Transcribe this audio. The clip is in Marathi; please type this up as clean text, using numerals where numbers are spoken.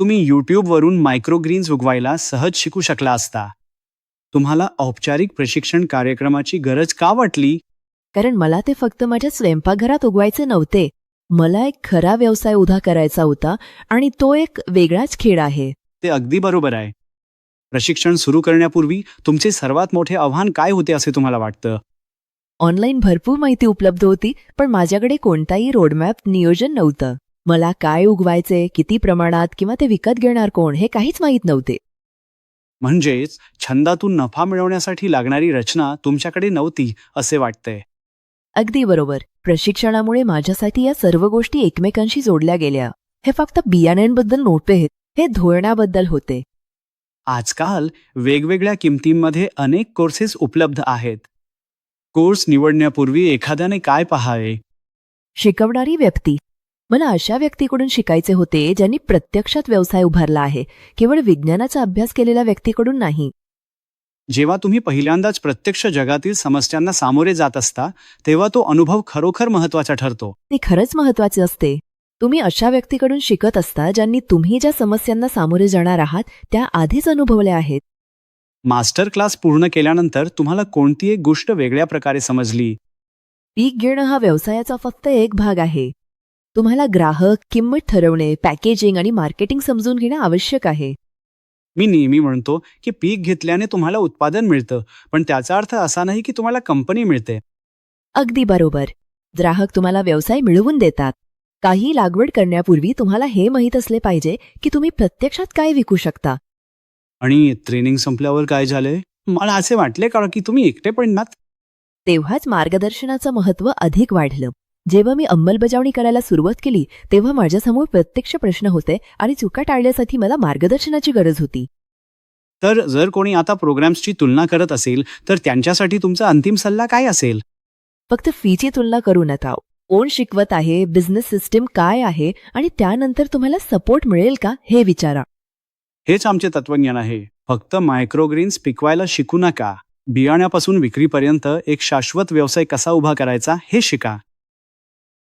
तुम्ही यूट्यूबवरून मायक्रोग्रीन्स उगवायला सहज शिकू शकला असता. तुम्हाला औपचारिक प्रशिक्षण कार्यक्रमाची गरज का वाटली? कारण मला ते फक्त माझ्या स्वयंपाकघरात उगवायचे नव्हते. मला एक खरा व्यवसाय उभा करायचा होता आणि तो एक वेगळाच खेळ आहे. ते अगदी बरोबर आहे. प्रशिक्षण सुरू करण्यापूर्वी तुमचे सर्वात मोठे आव्हान काय होते असे तुम्हाला वाटतं? ऑनलाईन भरपूर माहिती उपलब्ध होती, पण माझ्याकडे कोणताही रोडमॅप नियोजन नव्हतं. मला काय उगवायचे, किती प्रमाणात किंवा ते विकत घेणार कोण हे काहीच माहीत नव्हते. म्हणजेच छंदातून नफा मिळवण्यासाठी लागणारी रचना तुमच्याकडे नव्हती असे वाटतंय. अगदी बरोबर. प्रशिक्षणामुळे माझ्यासाठी या सर्व गोष्टी एकमेकांशी जोडल्या गेल्या. हे फक्त बियाण्यांबद्दल नव्हते, हे धोरणाबद्दल होते. आजकाल वेगवेगळ्या किमतींमध्ये अनेक कोर्सेस उपलब्ध आहेत. कोर्स निवडण्यापूर्वी एखाद्याने काय पाहावे? शिकवणारी व्यक्ती. मला अशा व्यक्तीकडून शिकायचे होते ज्यांनी प्रत्यक्षात व्यवसाय उभारला आहे, केवळ विज्ञानाचा अभ्यास केलेल्या व्यक्तीकडून नाही. जेव्हा तुम्ही पहिल्यांदाच प्रत्यक्ष जगातील समस्यांना सामोरे जात असता तेव्हा तो अनुभव खरोखर महत्त्वाचा ठरतो. ते खरंच महत्वाचे असते. तुम्ही अशा व्यक्तीकडून शिकत असता ज्यांनी तुम्ही ज्या समस्यांना सामोरे जाणार आहात त्या आधीच अनुभवल्या आहेत. मास्टर क्लास पूर्ण केल्यानंतर तुम्हाला कोणती एक गोष्ट वेगळ्या प्रकारे समजली? पीक घेणं हा व्यवसायाचा फक्त एक भाग आहे. तुम्हाला ग्राहक, किंमत ठरवणे, पॅकेजिंग आणि मार्केटिंग समजून घेणं आवश्यक आहे. मी नेहमी म्हणतो की पीक घेतल्याने तुम्हाला उत्पादन मिळतं, पण त्याचा अर्थ असा नाही की तुम्हाला कंपनी मिळते. अगदी बरोबर. ग्राहक तुम्हाला व्यवसाय मिळवून देतात. काही लागवड करण्यापूर्वी तुम्हाला हे माहीत असले पाहिजे की तुम्ही प्रत्यक्षात काय विकू शकता. आणि ट्रेनिंग संपल्यावर काय झाले? मला असे वाटले का की तुम्ही एकटे पडणार? तेव्हाच मार्गदर्शनाचं महत्त्व अधिक वाढलं. जेव्हा मी अंमलबजावणी करायला सुरुवात केली तेव्हा माझ्यासमोर प्रत्यक्ष प्रश्न होते आणि चुका टाळण्यासाठी मला मार्गदर्शनाची गरज होती. तर जर कोणी आता प्रोग्राम्सची तुलना करत असेल तर त्यांच्यासाठी तुमचा अंतिम सल्ला काय असेल? फक्त फीची तुलना करू नका. कोण शिकवत आहे, बिझनेस सिस्टीम काय आहे आणि त्यानंतर तुम्हाला सपोर्ट मिळेल का हे विचारा. हेच आमचे तत्वज्ञान आहे. फक्त मायक्रोग्रीन्स पिकवायला शिकू नका. बियाण्यापासून विक्रीपर्यंत एक शाश्वत व्यवसाय कसा उभा करायचा हे शिका.